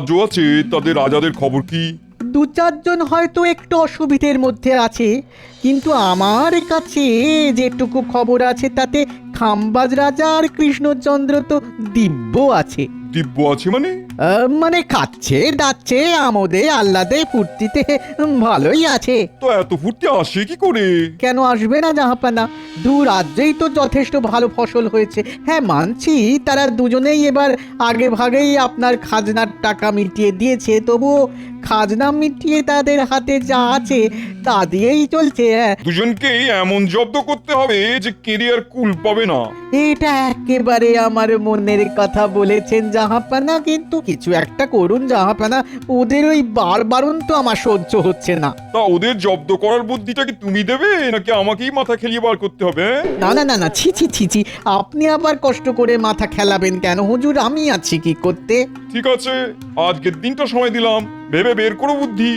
রাজ্য আছে তাদের রাজাদের খবর কি? দু চারজন হয়তো একটু অসুবিধের মধ্যে আছে, কিন্তু আমার কাছে যেটুকু খবর আছে তাতে খাম্বাজ রাজা আর কৃষ্ণচন্দ্র তো দিব্য আছে। দিব্য আছে মানে? মানে খাচ্ছে দাচ্ছে আমোদে আহ্লাদে ফুর্তিতে ভালোই আছে। তো এত ফুর্তি আসে কি করে? কেন আসবে না জাহাপানা? দু রাজ্যেই তো যথেষ্ট ভালো ফসল হয়েছে। হ্যাঁ মানছি তারা দুজনেই এবার আগে ভাগেই আপনার খাজনার টাকা মিটিয়ে দিয়েছে, তবুও খাজনা মিটিয়ে তাদের হাতে যা আছে তা দিয়েই চলছে। দুজনকেই এমন জব্দ করতে হবে যে কেরিয়ার কুল পাবে না। এটা একেবারে আমার মনের কথা বলেছেন জাহাপানা, কিন্তু কিছু একটা করুন জাহাপানা। ওদের ওই বারবারুন তো আমার সহ্য হচ্ছে না। তা ওদের জব্দ করার বুদ্ধিটা কি তুমি দেবে নাকি আমাকেই মাথা খেলিয়ে বার করতে হবে? না না না না, ছি ছি ছি ছি, আপনি আবার কষ্ট করে মাথা খেলাবেন কেন হুজুর? আমি আছি কি করতে। ঠিক আছে, আজকের দিনটা সময় দিলাম, ভেবে বের করো বুদ্ধি।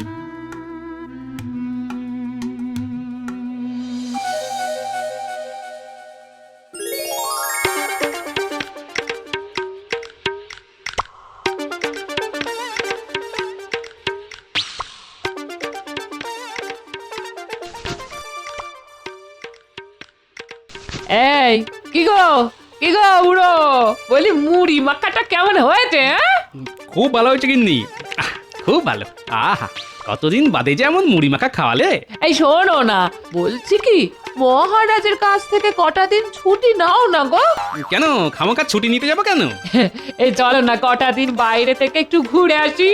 এই কি গো বুড়ো, বলি মুড়ি মাখাটা কেমন হয়েছে? খুব ভালো হয়েছে গিন্নি, খুব ভালো। আহা, কতদিন বাদে যে এমন মুড়ি মাখা খাওয়ালে। এই শোনো না, বলছি কি মহারাজের কাছ থেকে কটা দিন ছুটি নাও না গো। কেন খামোকা ছুটি নিতে যাবো কেন? এই চলো না কটা দিন বাইরে থেকে একটু ঘুরে আসি।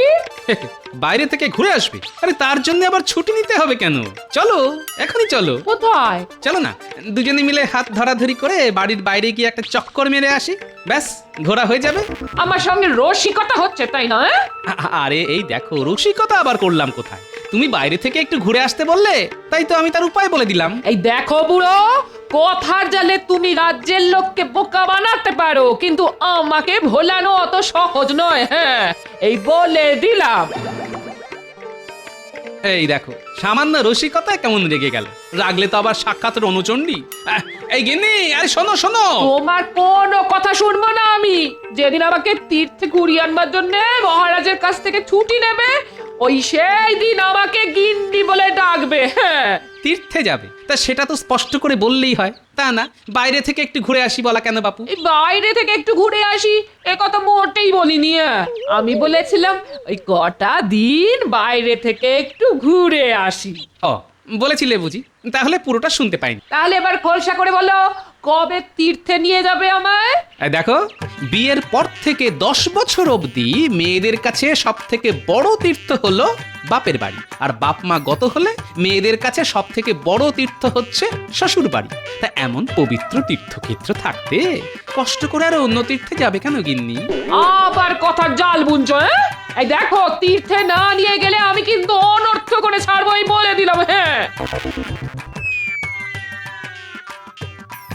বাইরে থেকে ঘুরে আসবে? আরে তার জন্য আবার ছুটি নিতে হবে কেন? চলো এখনই চলো। কোথায়? চলো না, দুজনে মিলে হাত ধরাধরি করে বাড়ির বাইরে গিয়ে একটা চক্কর মেরে আসি, ব্যাস ঘোরা হয়ে যাবে। আমার সঙ্গে রসিকতা হচ্ছে তাই না? আরে এই দেখো, রসিকতা আবার করলাম কোথায়? তুমি বাইরে থেকে একটু ঘুরে আসতে বললে, তাই তো আমি তার উপায় বলে দিলাম। এই দেখো বুড়ো, কথার জালে তুমি রাজ্যের লোককে বোকা বানাতে পারো, কিন্তু আমাকে ভোলানো অত সহজ নয়। হ্যাঁ, এই বলে দিলাম। এই দেখো, সামান্য রসিকতায় কেমন রেগে গেল। রাগলে তো আবার সাক্ষাৎ রণচণ্ডী। এই গিন্নি, আরে শোনো শোনো। তোমার কোনো কথা শুনবো না আমি। যেদিন আমাকে তীর্থে ঘুরিয়ে আনবার জন্য মহারাজের কাছ থেকে ছুটি নেবে, ওই সেই দিন আমাকে গিন্নি বলে ডাকবে। হ্যাঁ, তীর্থে যাবে? তা সেটা তো স্পষ্ট করে বললেই হয়, তা না বাইরে থেকে একটু ঘুরে আসি বলা কেন বাপু? এই বাইরে থেকে একটু ঘুরে আসি এ কথা মোটেই বলিনি। আমি বলেছিলাম ওই কটা দিন বাইরে থেকে একটু ঘুরে আসি। ও বলেছিলে বুঝি, তাহলে পুরোটা শুনতে পাইনি। তাহলে এবার খোলসা করে বলো, কবে তীর্থে নিয়ে যাবে আমায়? এই দেখো, বিয়ের পর থেকে 10 বছর অবধি মেয়েদের কাছে সব থেকে বড় তীর্থ হলো বাপের বাড়ি, আর বাপ মা গত হলে মেয়েদের কাছে সব থেকে বড় তীর্থ হচ্ছে শ্বশুর বাড়ি। তা এমন পবিত্র তীর্থক্ষেত্র থাকতে কষ্ট করে আর অন্য তীর্থে যাবে কেন গিন্নি? আবার কথার জাল বুনছো? এই দেখো, তীর্থে না নিয়ে গেলে আমি কিন্তু অনর্থ করে ছাড়বো, এই বলে দিলাম। হ্যাঁ,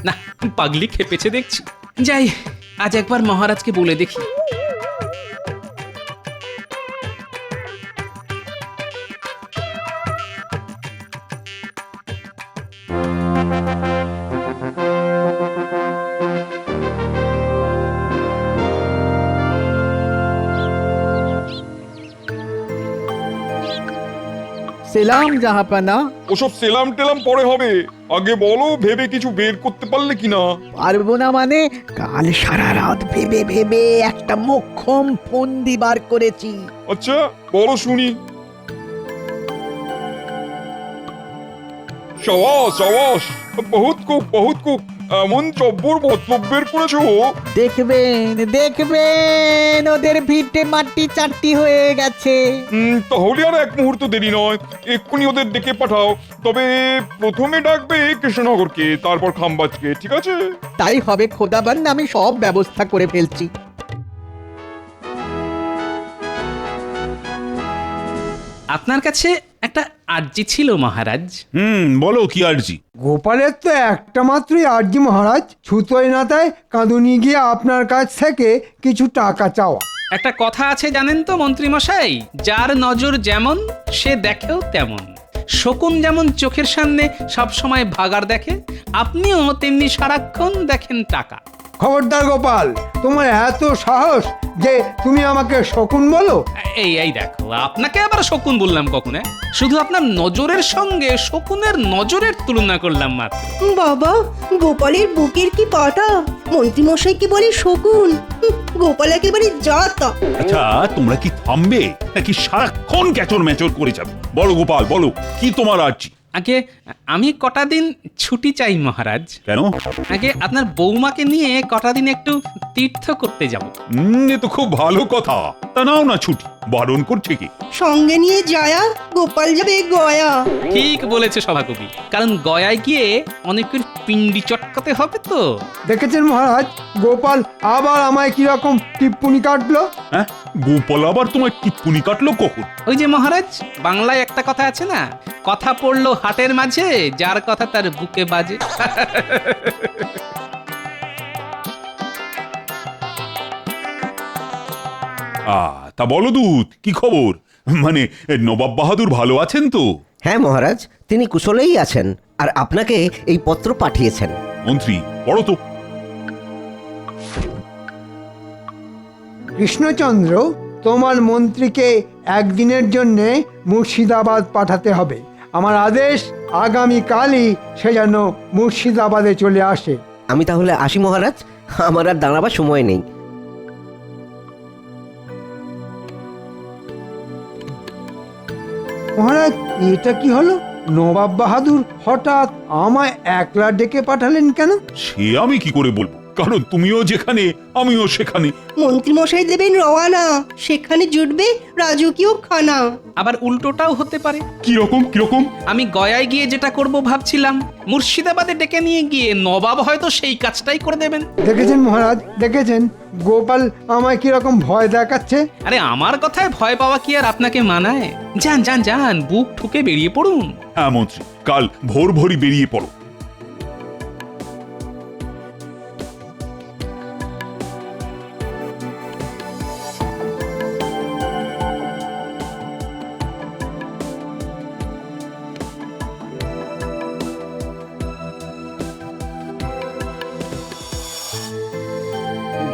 না, পাগলি খেপেছে দেখছি। যাই, আজ একবার মহারাজকে বলে দেখি। সেলাম জাহাপানা। ওসব সেলাম টেলাম পরে হবে, আগে বলো ভেবে কিছু বের করতে পারলে কিনা? পারবো না মানে? কাল সারা রাত ভেবে ভেবে একটা মোক্ষম ফন্দি বার করেছি। আচ্ছা বলো শুনি। সাবাস সাবাস, বহুত খুব এমন চব্বর মতলব বের করেছো। দেখবেন দেখবেন ওদের ভিটে মাটি চারটি হয়ে গেছে। তাহলে আর এক মুহূর্ত দেরি নয়, এক্ষুনি ওদের ডেকে পাঠাও। তবে প্রথমে ডাকবে কৃষ্ণনগরকে, তারপর খাম্বাজকে, ঠিক আছে? তাই হবে খোদাবান, আমি সব ব্যবস্থা করে ফেলছি। আপনার কাছে একটা আর্জি ছিল মহারাজ। বলো কি আরজি? গোপালের তো একটা মাত্রই আর্জি মহারাজ, ছুতোয় নাতায় কাঁদুনি গিয়ে আপনার কাছ থেকে কিছু টাকা চাওয়া। একটা কথা আছে জানেন তো মন্ত্রী মশাই, যার নজর যেমন সে দেখেও তেমন। শকুন যেমন চোখের সামনে সব সময় ভাগাড় দেখে, আপনিও তেমনি সারাক্ষণ দেখেন টাকা। খবরদার গোপাল, তোমার এত সাহস যে তুমি আমাকে শকুন বলো? এই দেখো, আপনাকে আবার শকুন বললাম কখন? শুধু আপনার নজরের সঙ্গে শকুনের নজরের তুলনা করলাম মাত্র। বাবা, গোপালের বুকের কি পাটা! মন্ত্রীমশাইকে বলে শকুন। গোপাল একেবারে জাতা। আচ্ছা, তোমরা কি থামবে নাকি সারাক্ষণ ক্যাচর ম্যাচর করে যাবে? বলো গোপাল, বলো কি তোমার আর্জি? আগে আমি কটা দিন ছুটি চাই মহারাজ। কেন? আগে আপনার বৌমাকে নিয়ে কটা দিন একটু তীর্থ করতে যাব। এ তো খুব ভালো কথা। তা নাও না ছুটি, বারণ করছে কি? সঙ্গে নিয়ে যায়া গোপাল যাবে গয়া। ঠিক বলেছে সভাকবি, কারণ গয়ায় গিয়ে অনেকের পিণ্ডি চটকাতে হবে তো। দেখেছেন মহারাজ, গোপাল আবার আমায় কিরকম টিপ্পনি কাটলো। হ্যাঁ, গোপাল আবার তোমার টিপ্পনি কাটলো কখন? ওই যে মহারাজ, বাংলায় একটা কথা আছে না, কথা পড়লো হাটের মাঝে, যার কথা তার বুকে বাজে। তা বলো দূত, কি খবর? মানে নবাব বাহাদুর ভালো আছেন তো? হ্যাঁ মহারাজ, তিনি কুশলেই আছেন, আর আপনাকে এই পত্র পাঠিয়েছেন। মন্ত্রী পড়ো তো। কৃষ্ণচন্দ্র, তোমার মন্ত্রীকে একদিনের জন্য মুর্শিদাবাদ পাঠাতে হবে। আমার আদেশ, আগামীকালই সে যেন মুর্শিদাবাদে চলে আসে। আমি তাহলে আসি মহারাজ, আমার আর দাঁড়াবার সময় নেই। মহারাজ, এটা কি হলো? নবাব বাহাদুর হঠাৎ আমায় একলা ডেকে পাঠালেন কেন? সে আমি কি করে বলবো, কারণ তুমিও যেখানে আমিও সেখানে। মন্ত্রীমশাই দেবেন রওয়ানা, সেখানে জুটবে রাজকীয় খানা। আবার উল্টোটাও হতে পারে। কিরকম কিরকম? আমি গয়ায় গিয়ে যেটা করব ভাবছিলাম, মুর্শিদাবাদে ডেকে নিয়ে গিয়ে নবাব হয়তো সেই কাজটাই করে দেবেন। দেখেছেন মহারাজ, দেখেছেন গোপাল আমায় কিরকম ভয় দেখাচ্ছে। আরে আমার কথায় ভয় পাওয়া কি আর আপনাকে মানায়? যান যান যান, বুক ঠুকে বেরিয়ে পড়ুন। হ্যাঁ মন্ত্রী, কাল ভোর ভোরই বেরিয়ে পড়ো।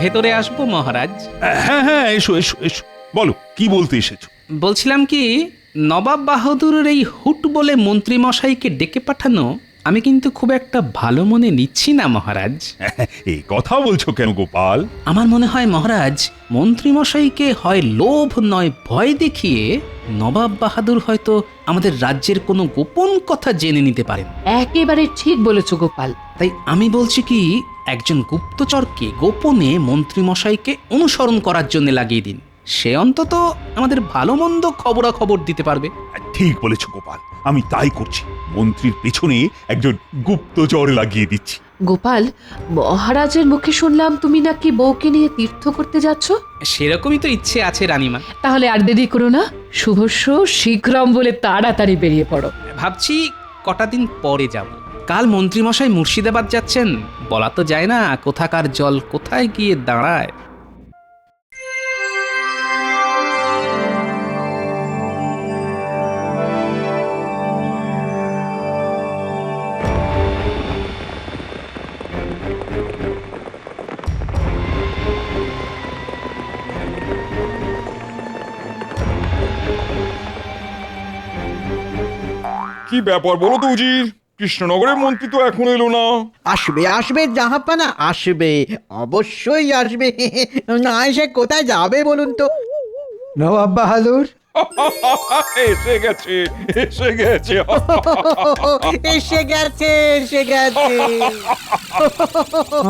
ভেতরে আসবো মহারাজ? হ্যাঁ হ্যাঁ, এসো এসো এসো, বলো কি বলতে এসেছো? বলছিলাম কি, নবাব বাহাদুরের এই হুট বলে মন্ত্রীমশাইকে ডেকে পাঠানো আমি কিন্তু খুব একটা ভালো মনে নিচ্ছি না মহারাজ। এই কথা বলছো কেন গোপাল? আমার মনে হয় মহারাজ, মন্ত্রীমশাইকে হয় লোভ নয় ভয় দেখিয়ে নবাব বাহাদুর হয়তো আমাদের রাজ্যের কোনো গোপন কথা জেনে নিতে পারেন। একেবারে ঠিক বলেছো গোপাল। তাই আমি বলছি কি, একজন গুপ্তচরকে গোপনে মন্ত্রীমশাইকে অনুসরণ করার জন্য লাগিয়ে দিন। সে অন্তত আমাদের ভালো মন্দ খবরাখবর দিতে পারবে। ঠিক বলেছো গোপাল, আমি তাই করছি। মন্ত্রীর পেছনে একজন গুপ্তচর লাগিয়ে দিচ্ছি। গোপাল, মহারাজের মুখে শুনলাম তুমি নাকি বউকে নিয়ে তীর্থ করতে যাচ্ছ। সেরকমই তো ইচ্ছে আছে রানীমা। তাহলে আর দেরি করো না, শুভস্য শীঘ্রম বলে তাড়াতাড়ি বেরিয়ে পড়ো। ভাবছি কটা দিন পরে যাব। কাল মন্ত্রীমশাই মুর্শিদাবাদ যাচ্ছেন, বলা তো যায় না কোথাকার জল কোথায় গিয়ে দাঁড়ায়। কি ব্যাপার বলো তো উজির? কৃষ্ণনগরের মন্ত্রী তো এখন এলো না। আসবে আসবে জাহাপানা, আসবে, অবশ্যই আসবে। না এসে কোথায় যাবে বলুন তো? নবাব বাহাদুর, এসে গেছে এসে গেছে। এসে গেছে এসে গেছে।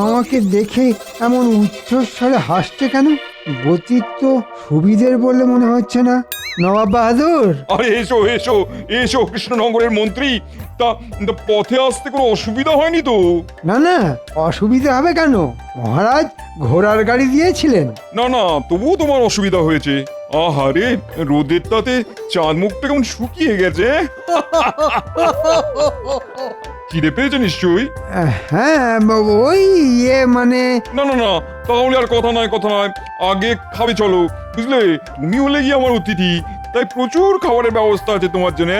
আমাকে দেখে এমন উচ্চস্বরে হাসছে কেন? গতিক তো সুবিধের বলে মনে হচ্ছে না। নবাব বাহাদুর, আরে এসো এসো এসো কৃষ্ণনগরের মন্ত্রী। তা তা পথে আসতে কোনো অসুবিধা হয়নি তো? না না, অসুবিধা হবে কেন? মহারাজ ঘোড়ার গাড়ি দিয়েছিলেন। না না, তবুও তোমার অসুবিধা হয়েছে। আহারে, রোদের তাতে চাঁদ মুখটা কেমন শুকিয়ে গেছে। খিদে পেয়েছে নিশ্চয়ই? হ্যাঁ, ওই মানে। না না না, তাহলে আর কথা নয় কথা নয়, আগে খাবে চলো। বুঝলে, তুমি হলে গিয়ে আমার অতিথি, তাই প্রচুর খাবারের ব্যবস্থা আছে তোমার জন্য।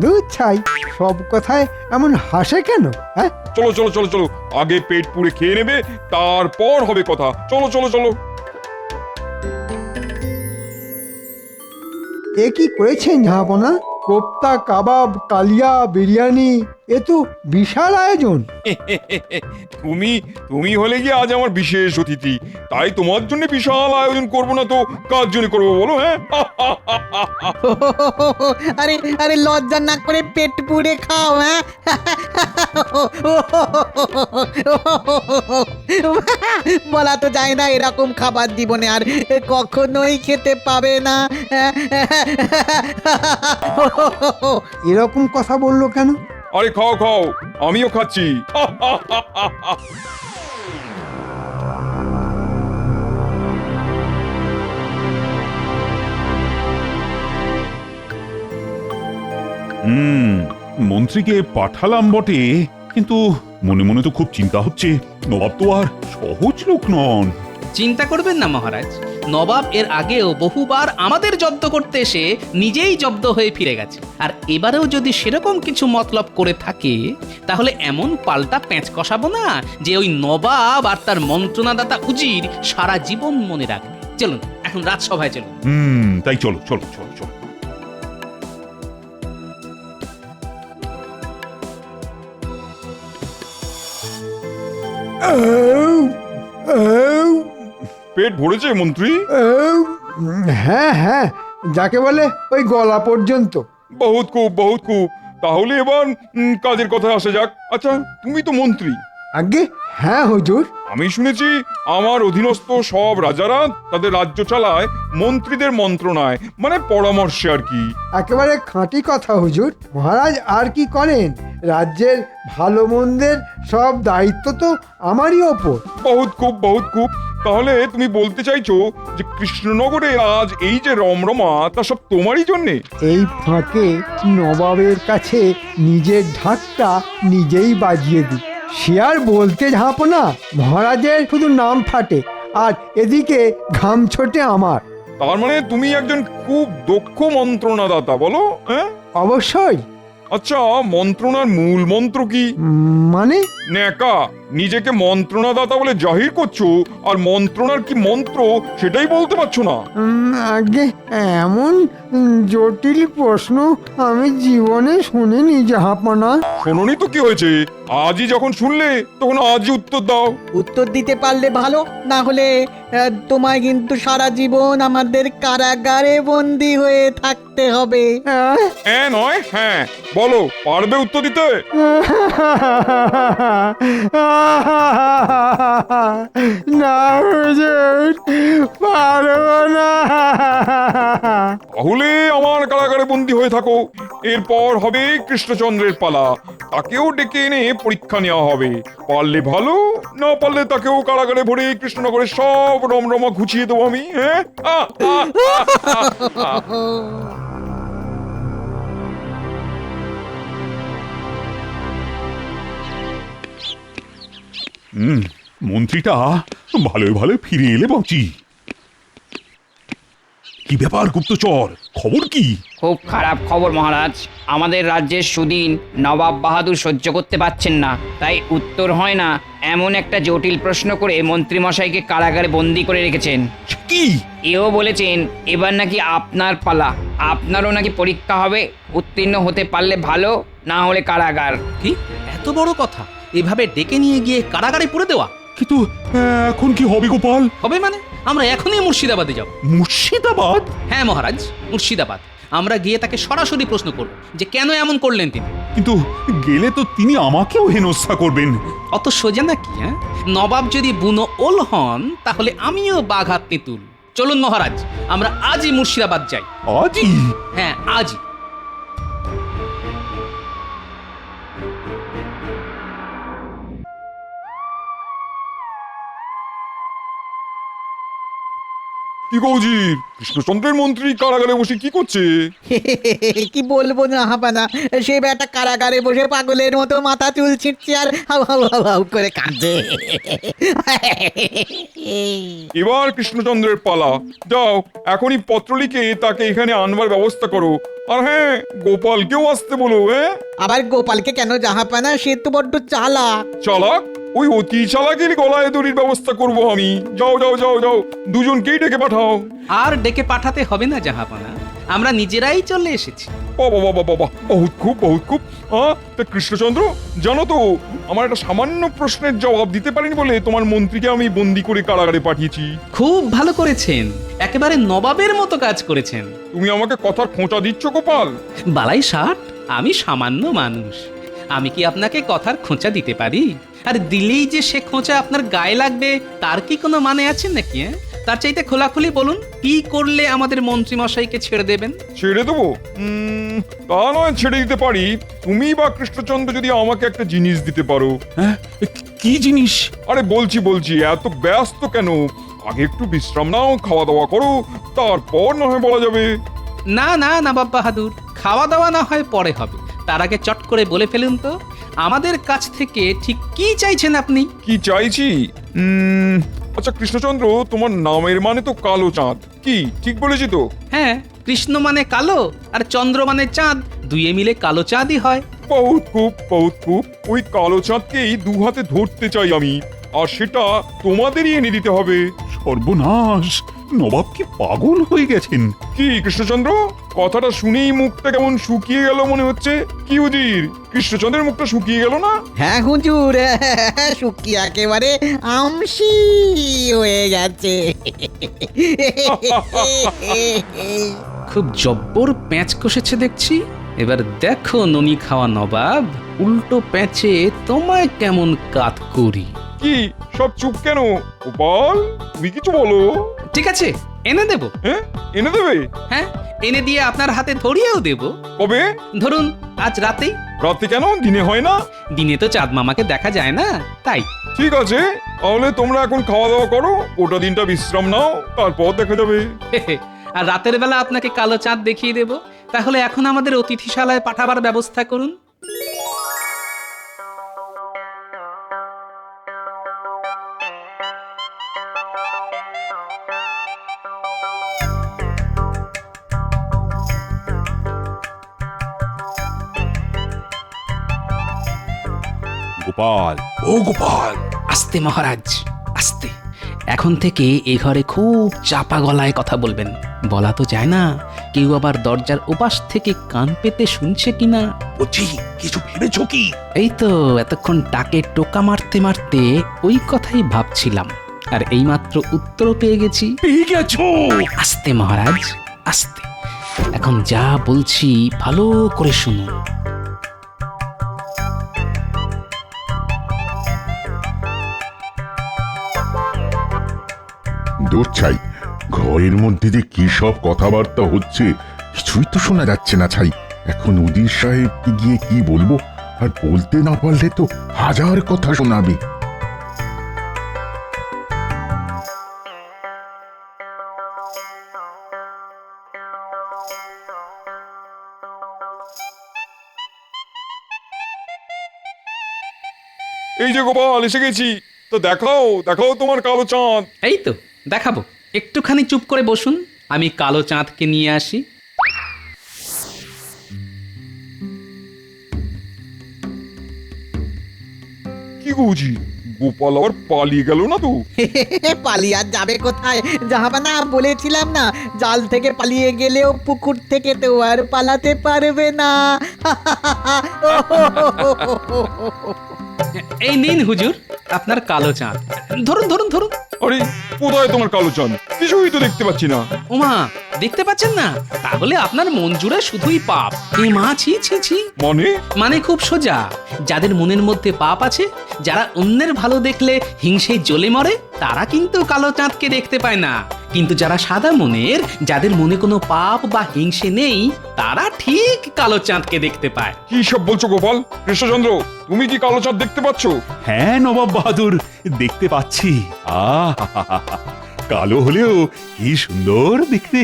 দুধ ছাই, সব কথায় এমন হাসে কেন? হ্যাঁ, চলো চলো চলো চলো, আগে পেট পুড়ে খেয়ে নেবে, তারপর হবে কথা। চলো চলো চলো। এ কি করেছেন ঝাঁপনা? কোপ্তা, কাবাব, কালিয়া, বিরিয়ানি, এ তো বিশাল আয়োজন। তুমি তুমি হলে গিয়ে আজ আমার বিশেষ অতিথি, তাই তোমার জন্য বিশাল আয়োজন করব না তো কার জন্য করবো বলো? হ্যাঁ, আরে আরে লজ্জা না করে পেট পুড়ে খাও। হ্যাঁ, বলা তো যায় না এরকম খাবার জীবনে আর কখনোই খেতে পাবে না। এরকম কথা বললো কেন? আরে খাও খাও, আমিও খাচ্ছি। মন্ত্রীকে পাঠালাম বটে, কিন্তু মনে মনে তো খুব চিন্তা হচ্ছে। নবাব তো আর সহজ লোক নন। চিন্তা করবেন না মহারাজ, নবাব এর আগেও বহুবার আমাদের জব্দ করতে এসে নিজেই জব্দ হয়ে ফিরে গেছে। আর এবারেও যদি সেরকম কিছু মতলব করে থাকে, তাহলে এমন পাল্টা প্যাঁচ কষাবো না যে ওই নবাব আর তার মন্ত্রণাদাতা উজির সারা জীবন মনে রাখবে। চলুন এখন রাজসভায় চলুন। তাই চলো চলো চলো চলো। পেট ভরেছে মন্ত্রী? হ্যাঁ হ্যাঁ, যাকে বলে ওই গলা পর্যন্ত। বহুত খুব বহুত খুব। তাহলে এবার কাজের কথায় আসা যাক। আচ্ছা, তুমি তো মন্ত্রী। আগে হ্যাঁ হুজুর। আমি শুনেছি আমার অধীনস্থ সব রাজারা তাদের রাজ্য চালায় মন্ত্রীদের মন্ত্রণায়, মানে পরামর্শে আর কি। একেবারে খাঁটি কথা হুজুর। মহারাজ আর কি করেন, রাজ্যের ভালো মন্দের সব দায়িত্ব তো আমারই ওপর। বহুত খুব বহুত খুব। তাহলে তুমি বলতে চাইছো যে কৃষ্ণনগরে আজ এই যে রমরমা, তা সব তোমারই জন্যে? এই ফাঁকে নবাবের কাছে নিজের ঢাকটা নিজেই বাজিয়ে দিই। সে আর বলতে ঝাঁপো না, মহারাজের শুধু নাম ফাটে আর এদিকে ঘাম ছোটে আমার। তার মানে তুমি একজন খুব দক্ষ মন্ত্রণাদাতা, বলো? হ্যাঁ, অবশ্যই। আচ্ছা, মন্ত্রণার মূল মন্ত্র কি? মানে? ন্যাকা, নিজেকে মন্ত্রণাদাতা বলে জাহির করছো, আর মন্ত্রণার কি মন্ত্র সেটাই বলতে পারছো না। আগে এমন জটিল প্রশ্ন আমি জীবনে শুনিনি জাহাপনা। শোনোনি তো কি হয়েছে, আজই যখন শুনলে তখন আজই উত্তর দাও। উত্তর দিতে পারলে ভালো, না হলে তোমায় কিন্তু সারা জীবন আমাদের কারাগারে বন্দি হয়ে থাকতে হবে। হ্যাঁ নয় হ্যাঁ, বলো, পারবে উত্তর দিতে? না হুজুর, পারবো না। তাহলে আমার কারাগারে বন্দি হয়ে থাকো। এরপর হবে কৃষ্ণচন্দ্রের পালা, তাকেও ডেকে এনে পরীক্ষা নেওয়া হবে। পারলে ভালো, না পারলে তাকেও কারাগারে ভরে কৃষ্ণনগরের সব রমরমা ঘুচিয়ে দেবো আমি। হ্যাঁ, মন্ত্রীটা ভালোই ভালো ফিরে এলে বাঁচি। কি ব্যাপার গুপ্তচর, খবর কি? খুব খারাপ খবর মহারাজ। আমাদের রাজ্যের সুদিন নবাব বাহাদুর সহ্য করতে পারছেন না, তাই উত্তর হয় না এমন একটা জটিল প্রশ্ন করে মন্ত্রীমশাইকে কারাগারে বন্দি করে রেখেছেন। কি? এও বলেছেন এবার নাকি আপনার পালা, আপনারও নাকি পরীক্ষা হবে। উত্তীর্ণ হতে পারলে ভালো, না হলে কারাগার। কি এত বড় কথা, এভাবে ডেকে নিয়ে গিয়ে কারাগারে পুরে দেওয়া? কিন্তু এখন কি হবে গোপাল? হবে মানে আমরা এখনই মুর্শিদাবাদে যাব। মুর্শিদাবাদ? হ্যাঁ মহারাজ, মুর্শিদাবাদ। আমরা গিয়ে তাকে সরাসরি প্রশ্ন করব যে কেন এমন করলেন তিনি। কিন্তু গেলে তো তিনি আমাকেও হেনস্থা করবেন। অত সোজা নাকি? হ্যাঁ, নবাব যদি বুনো ওল হন, তাহলে আমিও বাঘা তেঁতুল। চলুন মহারাজ, আমরা আজই মুর্শিদাবাদ যাই। আজই? হ্যাঁ, আজই। কি কৌজির, কৃষ্ণচন্দ্রের মন্ত্রী কারাগারে বসে কি করছে? কি বলবো না হাপানা, সে বেটা কারাগারে বসে পাগলের মতো মাথা চুল ছিটছে আর হাউ হাউ হাউ হাউ করে কাঁদছে। এবার কৃষ্ণচন্দ্রের পালা। যাও এখনই পত্র লিখে তাকে এখানে আনবার ব্যবস্থা করো। আর হ্যাঁ, গোপালকেও আসতে বলো। আবার গোপালকে কেন জাহাপানা, সে তো বড্ড চালাক। চালাক? ওই অতি চালাকের গলায় দড়ির ব্যবস্থা করব আমি। যাও যাও যাও যাও, দুজনকেই ডেকে পাঠাও। আর ডেকে পাঠাতে হবে না জাহাপানা, আমরা নিজেরাই চলে এসেছি। বাবা বাবা বাবা, বহুত খুব বহুত খুব। তা কৃষ্ণচন্দ্র, জানো তো আমার একটা সামান্য প্রশ্নের জবাব দিতে পারিনি বলে তোমার মন্ত্রীকে আমি বন্দি করে কারাগারে পাঠিয়েছি। খুব ভালো করেছেন, একেবারে নবাবের মতো কাজ করেছেন। তুমি আমাকে কথার খোঁচা দিচ্ছ গোপাল? বালাই ষাট, আমি সামান্য মানুষ, আমি কি আপনাকে কথার খোঁচা দিতে পারি? আর দিলেই যে সে খোঁচা আপনার গায়ে লাগবে তার কি কোনো মানে আছে নাকি? তার চাইতে খোলাখুলি বলুন, কি করলে আমাদের মন্ত্রী মশাইকে ছেড়ে দেবেন? ছেড়ে দেবো? তা নয় ছেড়ে দিতে পারি, তুমি বা কৃষ্ণচন্দ্র যদি আমাকে একটা জিনিস দিতে পারো। হ্যাঁ, কি জিনিস? আরে বলছি বলছি, এত ব্যস্ত কেন? আগে একটু বিশ্রাম নাও, খাওয়া দাওয়া করো, তারপর না হয় বলা যাবে। না না নবাব বাহাদুর, খাওয়া দাওয়া না হয় পরে হবে, তার আগে চট করে বলে ফেলুন তো আমাদের কাছ থেকে ঠিক কি চাইছেন আপনি? কি চাইছি? আচ্ছা কৃষ্ণচন্দ্র, তোমার নামের মানে তো কালো চাঁদ, কি ঠিক বলেছি তো? হ্যাঁ, কৃষ্ণ মানে কালো আর চন্দ্র মানে চাঁদ, দুইয়ে মিলে কালো চাঁদই হয়। বহুত খুব বহুত খুব। ওই কালো চাঁদকেই দু হাতে ধরতে চাই আমি, আর সেটা তোমাদেরই এনে দিতে হবে। সর্বনাশ, নবাব কি পাগল হয়ে গেছেন? কি কৃষ্ণচন্দ্র, কথাটা শুনেই মুখটা কেমন শুকিয়ে গেল মনে হচ্ছে। কি উজির, কৃষ্ণচন্দ্রের মুখটা শুকিয়ে গেল না? হ্যাঁ হুজুর, শুকিয়ে একেবারে আমসি হয়ে গেছে। খুব জব্বর প্যাঁচ কষেছে দেখছি। এবার দেখো ননি খাওয়া নবাব, উল্টো প্যাঁচে তোমায় কেমন কাত করি। কি সব চুপ কেন? গোপাল, তুমি কিছু বলো। ঠিক আছে, এনে দেব। হ্যাঁ, এনে দেবে? হ্যাঁ, এনে দিয়ে আপনার হাতে ধরিয়েও দেব। কবে? ধরুন আজ রাতেই। রাতে কেন, দিনে হয় না? দিনে তো চাঁদ মামাকে দেখা যায় না, তাই। ঠিক আছে, তাহলে তোমরা এখন খাওয়া দাওয়া করো, ওটা দিনটা বিশ্রাম নাও, তারপর দেখা যাবে। আর রাতের বেলা আপনাকে কালো চাঁদ দেখিয়ে দেব। তাহলে এখন আমাদের অতিথিশালায় পাঠাবার ব্যবস্থা করুন। গোপাল, ও গোপাল! আস্তে মহারাজ, আস্তে। এখন থেকে এ ঘরে খুব চাপা গলায় কথা বলবেন। বলা তো যায় না কেউ আবার দরজার ওপাশ থেকে কান পেতে শুনছে কিনা। বলছি, কিছু ভেবেছো কি? এই তো এতক্ষণ টাকে টোকা মারতে মারতে ওই কথাই ভাবছিলাম, আর এইমাত্র উত্তর পেয়ে গেছি। পেয়ে গেছো? আস্তে মহারাজ, আস্তে। এখন যা বলছি ভালো করে শুনুন। দূর ছাই, ঘরের মধ্যে যে কি সব কথাবার্তা হচ্ছে কিছুই তো শোনা যাচ্ছে না ছাই। এখন উজির সাহেবকে গিয়ে কি বলবো, আর বলতে না পারলে তো হাজার কথা শোনাবে। এই যে গোপাল, এসে গেছি। তো দেখাও দেখাও তোমার কালো চাঁদ। এই তো দেখাবো, একটুখানি চুপ করে বসুন, আমি কালো চাঁদকে নিয়ে আসি। কি বুঝি, গোপাল আবার পালিয়ে গেল না তো? পালিয়ে আর যাবে কোথায় জাহাপানা, বলেছিলাম না জাল থেকে পালিয়ে গেলেও পুকুর থেকে তো আর পালাতে পারবে না। এই নিন হুজুর আপনার কালো চাঁদ, ধরুন ধরুন ধরুন। আরে কোথায় তোমার কালো চাঁদ? কিছুই তো দেখতে পাচ্ছি না। ওমা, দেখতে পাচ্ছেন না? তাহলে আপনার মন জুড়ে শুধুই পাপ। এ মা, ছি ছি ছি। মানে খুব সোজা, যাদের মনের মধ্যে পাপ আছে, যারা অন্যের ভালো দেখলে হিংসেই জ্বলে মরে, তারা কিন্তু কালো চাঁদকে দেখতে পায় না। কিন্তু যারা সাদা মনের, যাদের মনে কোনো পাপ বা হিংসে নেই, তারা ঠিক কালো চাঁদকে দেখতে পায়। কি সব বলছো গোপাল? কৃষ্ণচন্দ্র, তুমি কি কালো চাঁদ দেখতে পাচ্ছ? হ্যাঁ নবাব বাহাদুর, দেখতে পাচ্ছি। কালো হলেও কি সুন্দর দেখতে।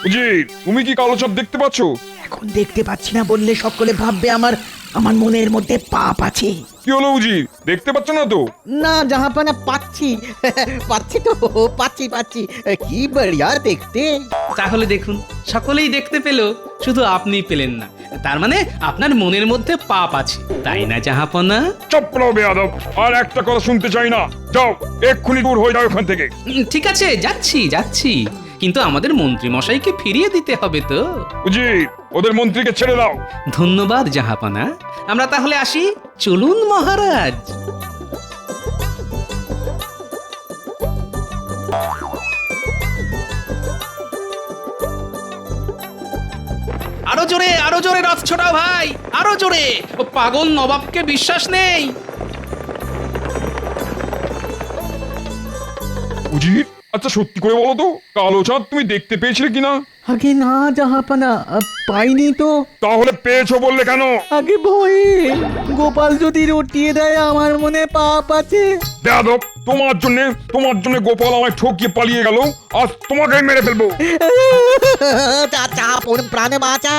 উজির, তুমি কি কালো চাঁদ দেখতে পাচ্ছ? এখন দেখতে পাচ্ছি না বললে সকলে ভাববে আমার আমার মনের মধ্যে পাপ আছে। কি হলো উজির, দেখতে পাচ্ছ না তো? না জাহাপানা, পাচ্ছি পাচ্ছি তো, পাচ্ছি কি বড়িয়া দেখতে। তাহলে দেখুন, সকলেই দেখতে পেল, শুধু আপনি পেলেন না। তার মানে আপনার মনের মধ্যে পাপ আছে, তাই না জাহাপনা? চুপ করো বেয়াদব, আর একটা কথা শুনতে চাই না। যাও, এক্ষুনি দূর হয়ে যাও এখান থেকে। ঠিক আছে, যাচ্ছি, কিন্তু আমাদের মন্ত্রী মশাইকে ফিরিয়ে দিতে হবে তো। উজির, ওদের মন্ত্রীকে ছেড়ে দাও। ধন্যবাদ জাহাপনা, আমরা তাহলে আসি। চলুন মহারাজ। আরো জোরে রথ ছোটাও ভাই, আরো জোরে। ও পাগল নবাবকে বিশ্বাস নেই। উজির, আচ্ছা সত্যি করে বলো তো, কালো চাঁদ তুমি দেখতে পেয়েছিলে কিনা? আগে না জাহাপানা, পাইনি তো। তাহলে পেয়েছো বললে কেন? আগে ভয়ে, গোপাল যদি রটিয়ে দেয় আমার মনে পাপ আছে। বেয়াদব, তোমার জন্য গোপাল আমায় ঠকিয়ে পালিয়ে গেল, আজ তোমাকে মেরে ফেলবো। চাচা প্রাণে বাঁচা।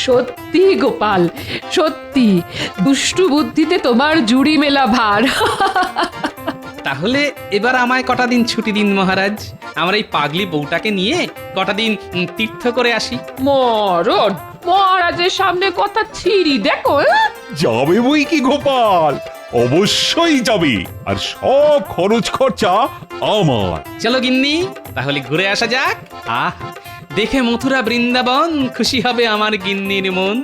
সত্যি গোপাল, সত্যি দুষ্টু বুদ্ধিতে তোমার জুড়ি মেলা ভার। তাহলে এবার আমায় কটা দিন ছুটি দিন মহারাজ, আমার এই পাগলি বউটাকে নিয়ে কটা দিন তীর্থ করে আসি। মরণ, মহারাজের সামনে কথা ছিড়ি দেখো। যাবে বই কি গোপাল, অবশ্যই যাবে, আর সব খরচ খরচা আমার। চলো গিন্নি, তাহলে ঘুরে আসা যাক। আহ, দেখে মথুরা বৃন্দাবন খুশি হবে আমার গিন্নির মন।